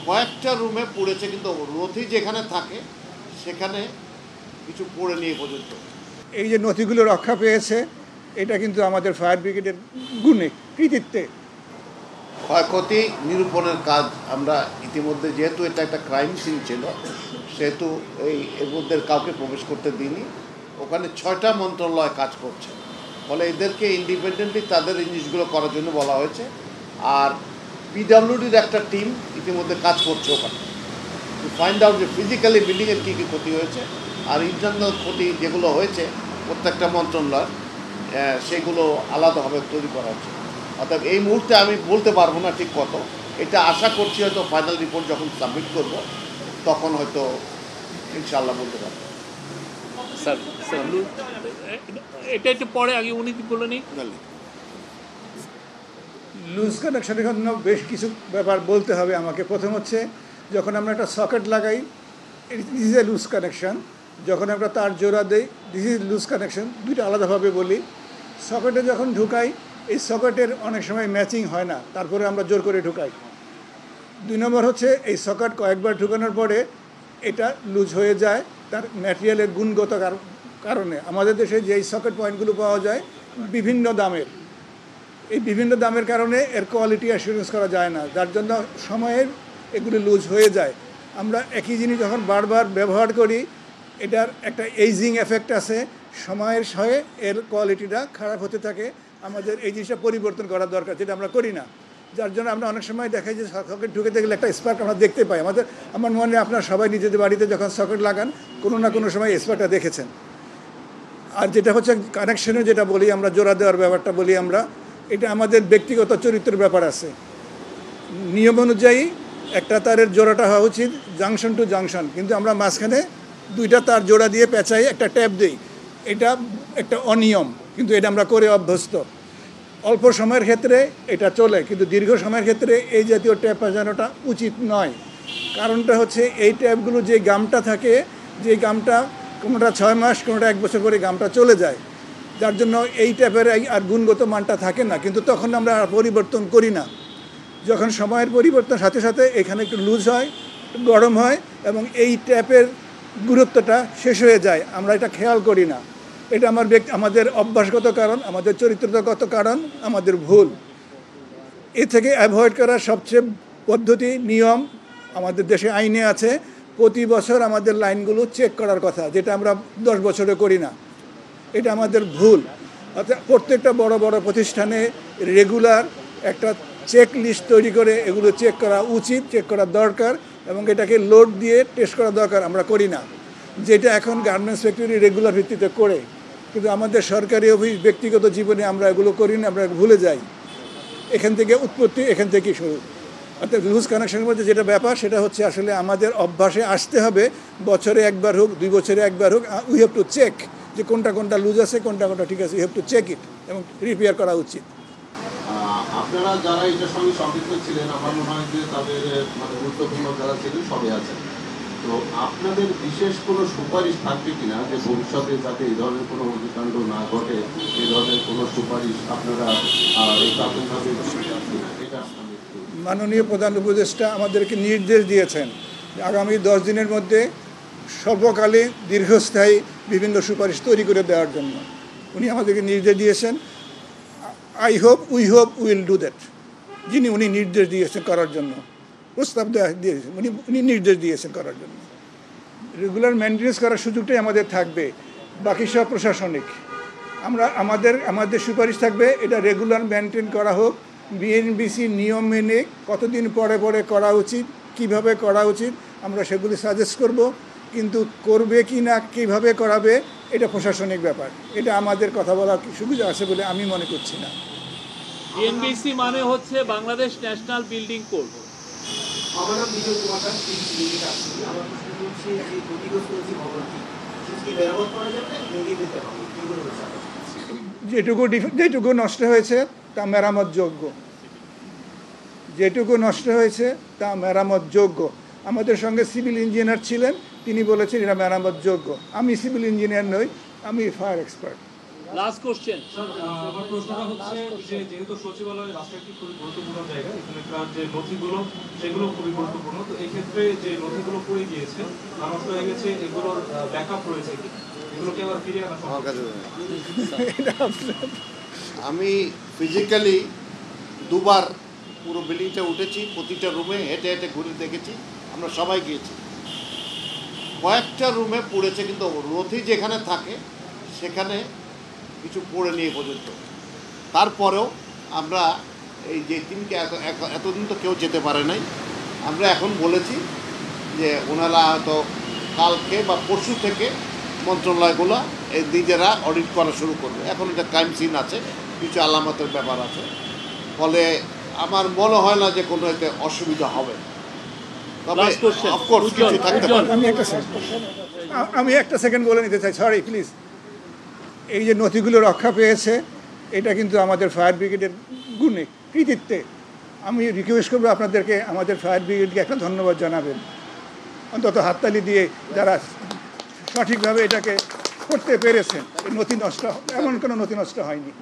কয়েকটা রুমে পড়েছে, কিন্তু নথি যেখানে থাকে সেখানে কিছু পড়ে নিয়ে পর্যন্ত। এই যে নথিগুলো রক্ষা পেয়েছে, এটা কিন্তু আমাদের ফায়ার ব্রিগেডের গুণে, কৃতিত্বে। ক্ষয়ক্ষতি নিরূপণের কাজ আমরা ইতিমধ্যে, যেহেতু এটা একটা ক্রাইম সিন ছিল, সেহেতু এর মধ্যে কাউকে প্রবেশ করতে দিইনি। ওখানে 6টা মন্ত্রণালয় কাজ করছে, ফলে এদেরকে ইন্ডিপেন্ডেন্টলি তাদের জিনিসগুলো করার জন্য বলা হয়েছে। আর পিডাব্লিউডির একটা টিম ইতিমধ্যে কাজ করছে ওখানে, টু ফাইন্ড আউট যে ফিজিক্যালি বিল্ডিংয়ের কী কী ক্ষতি হয়েছে আর ইন্টারনাল ক্ষতি যেগুলো হয়েছে প্রত্যেকটা মন্ত্রণালয়, সেগুলো আলাদাভাবে তৈরি করা হচ্ছে। অর্থাৎ এই মুহূর্তে আমি বলতে পারবো না ঠিক কত, এটা আশা করছি হয়তো ফাইনাল রিপোর্ট যখন সাবমিট করব তখন হয়তো ইনশাআল্লাহ বলতে পারবো। স্যার এটা একটু পরে, আগে উনি কি বলে নেই। লুজ কানেকশনের জন্য বেশ কিছু ব্যাপার বলতে হবে আমাকে। প্রথম হচ্ছে, যখন আমরা একটা সকেট লাগাই, this is a loose connection. যখন আমরা তার জোড়া দেই, দিস ইজ লুজ কানেকশন। দুইটা আলাদাভাবে বলি। সকেটে যখন ঢুকাই, এই সকেটের অনেক সময় ম্যাচিং হয় না, তারপরে আমরা জোর করে ঢুকাই। 2 নম্বর হচ্ছে, এই সকেট কয়েকবার ঢুকানোর পরে এটা লুজ হয়ে যায় তার ম্যাটেরিয়ালের গুণগত কারণে। আমাদের দেশে যেই সকেট পয়েন্টগুলো পাওয়া যায় বিভিন্ন দামের, এই বিভিন্ন দামের কারণে এর কোয়ালিটি অ্যাসুরেন্স করা যায় না, যার জন্য সময়ের এগুলি লুজ হয়ে যায়। আমরা একই জিনিস যখন বারবার ব্যবহার করি, এটার একটা এইজিং এফেক্ট আছে, সময়ের সঙ্গে এর কোয়ালিটিটা খারাপ হতে থাকে। আমাদের এই জিনিসটা পরিবর্তন করা দরকার, যেটা আমরা করি না। যার জন্য আমরা অনেক সময় দেখাই যে সকেট ঢুকেতে গেলে একটা স্পার্ক আমরা দেখতে পাই। আমার মনে হয় আপনারা সবাই নিজেদের বাড়িতে যখন সকেট লাগান, কোনো না কোনো সময় স্পার্কটা দেখেছেন। আর যেটা হচ্ছে কানেকশনে যেটা বলি আমরা, জোড়া দেওয়ার ব্যাপারটা বলি আমরা, এটা আমাদের ব্যক্তিগত চরিত্রের ব্যাপার আছে। নিয়ম অনুযায়ী একটা তারের জোড়াটা হওয়া উচিত জাংশন টু জাংশন, কিন্তু আমরা মাঝখানে 2টা তার জোড়া দিয়ে পেঁচাই, একটা ট্যাপ দিই। এটা একটা অনিয়ম, কিন্তু এটা আমরা করে অভ্যস্ত। অল্প সময়ের ক্ষেত্রে এটা চলে, কিন্তু দীর্ঘ সময়ের ক্ষেত্রে এই জাতীয় ট্যাপ পেঁচানোটা উচিত নয়। কারণটা হচ্ছে, এই ট্যাপগুলো যে গামটা থাকে, যে গামটা কোনোটা 6 মাস, কোনোটা 1 বছর করে গামটা চলে যায়, যার জন্য এই ট্যাপের আর গুণগত মানটা থাকে না। কিন্তু তখন আমরা পরিবর্তন করি না। যখন সময়ের পরিবর্তন সাথে সাথে এখানে একটু লুজ হয়, গরম হয়, এবং এই ট্যাপের গুরুত্বটা শেষ হয়ে যায়, আমরা এটা খেয়াল করি না। এটা আমাদের অভ্যাসগত কারণ, আমাদের চরিত্রগত কারণ, আমাদের ভুল। এ থেকে অ্যাভয়েড করার সবচেয়ে পদ্ধতি, নিয়ম আমাদের দেশে আইনে আছে। প্রতি বছর আমাদের লাইনগুলো চেক করার কথা, যেটা আমরা 10 বছরে করি না। এটা আমাদের ভুল। অর্থাৎ প্রত্যেকটা বড় বড় প্রতিষ্ঠানে রেগুলার একটা চেক লিস্ট তৈরি করে এগুলো চেক করা উচিত, চেক করা দরকার, এবং এটাকে লোড দিয়ে টেস্ট করা দরকার। আমরা করি না, যেটা এখন গার্মেন্টস ফ্যাক্টরি রেগুলার ভিত্তিতে করে, কিন্তু আমাদের সরকারি অফিস, ব্যক্তিগত জীবনে আমরা এগুলো করি না, আমরা ভুলে যাই। এখান থেকে উৎপত্তি, এখান থেকেই শুরু। অর্থাৎ লুজ কানেকশনের মধ্যে যেটা ব্যাপার, সেটা হচ্ছে আসলে আমাদের অভ্যাসে আসতে হবে। বছরে একবার হোক, 2 বছরে একবার হোক, উই হ্যাভ টু চেক যে কোনটা লুজ আছে, কোনটা ঠিক আছে। You have to check it এবং রিপেয়ার করা উচিত। আপনারা যারা এটার সঙ্গে সম্পৃক্ত ছিলেন, আমার মনে হয় যে তাদের গুরুত্বপূর্ণ যারা ছিলেন সবাই আছেন। তো আপনাদের বিশেষ কোনো সুপারিশ থাকবে কিনা, যে ভবিষ্যতে যাতে এই ধরনের কোনো অগ্নিকাণ্ড না ঘটে, এই ধরনের কোনো সুপারিশ আপনারা প্রাথমিকভাবে এটা? মাননীয় প্রধান উপদেষ্টা আমাদেরকে নির্দেশ দিয়েছেন আগামী 10 দিনের মধ্যে স্বল্পকালীন, দীর্ঘস্থায়ী বিভিন্ন সুপারিশ তৈরি করে দেওয়ার জন্য। উনি আমাদেরকে নির্দেশ দিয়েছেন। We hope will do that. উনি নির্দেশ দিয়েছেন করার জন্য, প্রস্তাব দিয়েছেন, উনি নির্দেশ দিয়েছেন করার জন্য। রেগুলার মেনটেন্যান্স করার সুযোগটাই আমাদের থাকবে, বাকি সব প্রশাসনিক। আমাদের সুপারিশ থাকবে এটা রেগুলার মেনটেন করা হোক। বিএনবিসি নিয়ম মেনে কতদিন পরে পরে করা উচিত, কিভাবে করা উচিত, আমরা সেগুলি সাজেস্ট করব। কিন্তু করবে কি না, কীভাবে করাবে, এটা প্রশাসনিক ব্যাপার। এটা আমাদের কথা বলার সুবিধা আছে বলে আমি মনে করছি না। বিএনবিসি মানে হচ্ছে বাংলাদেশ ন্যাশনাল বিল্ডিং কোড। যেটুকু নষ্ট হয়েছে তা মেরামতযোগ্য, যেটুকু নষ্ট হয়েছে তা মেরামতযোগ্য। আমাদের সঙ্গে সিভিল ইঞ্জিনিয়ার ছিলেন, তিনি বলেছেন এটা মেরামতযোগ্য। আমি সিভিল ইঞ্জিনিয়ার নই, আমি fire expert. Last question sir, আমার প্রশ্নটা হচ্ছে যে যেহেতু সচিবালয় রাষ্ট্রের একটি খুবই গুরুত্বপূর্ণ জায়গা, এখানকার যে নথিগুলো সেগুলো খুবই গুরুত্বপূর্ণ, তো ক্ষেত্রে যে নথিগুলো পড়ে গিয়েছে বা নষ্ট হয়ে গেছে এগুলোর ব্যাকআপ রয়েছে কি, এগুলোকে আবার ফিরিয়ে আনা সম্ভব? আমার কাছে আমি ফিজিক্যালি দুবার পুরো বিল্ডিংটা উঠেছি, প্রতিটা রুমে হেঁটে হেঁটে ঘুরে দেখেছি, আমরা সবাই গিয়েছি। কয়েকটা রুমে পড়েছে, কিন্তু নথি যেখানে থাকে সেখানে কিছু পড়ে নিয়ে পর্যন্ত। তারপরেও আমরা এই যে টিমকে এতদিন তো কেউ যেতে পারে নাই, আমরা এখন বলেছি যে ওনারা হয়তো কালকে বা পরশু থেকে মন্ত্রণালয়গুলো এই নিজেরা অডিট করা শুরু করবে। এখন এটা ক্রাইম সিন আছে, কিছু আলামতের ব্যাপার আছে, ফলে আমার মনে হয় না যে কোনো এতে অসুবিধা হবে। তবে Last question. অফকোর্স কিছু থাকতে পারে। আমি একটা সেকেন্ড বলে নিতে চাই, সরি প্লিজ। এই যে নথিগুলো রক্ষা পেয়েছে, এটা কিন্তু আমাদের ফায়ার ব্রিগেডের গুণে, কৃতিত্বে। আমি রিকোয়েস্ট করবো আপনাদেরকে আমাদের ফায়ার ব্রিগেডকে একটা ধন্যবাদ জানাবেন, অন্তত হাততালি দিয়ে, যারা সঠিকভাবে এটাকে করতে পেরেছেন। এই নথি নষ্ট, এমন কোনো নথি নষ্ট হয়নি।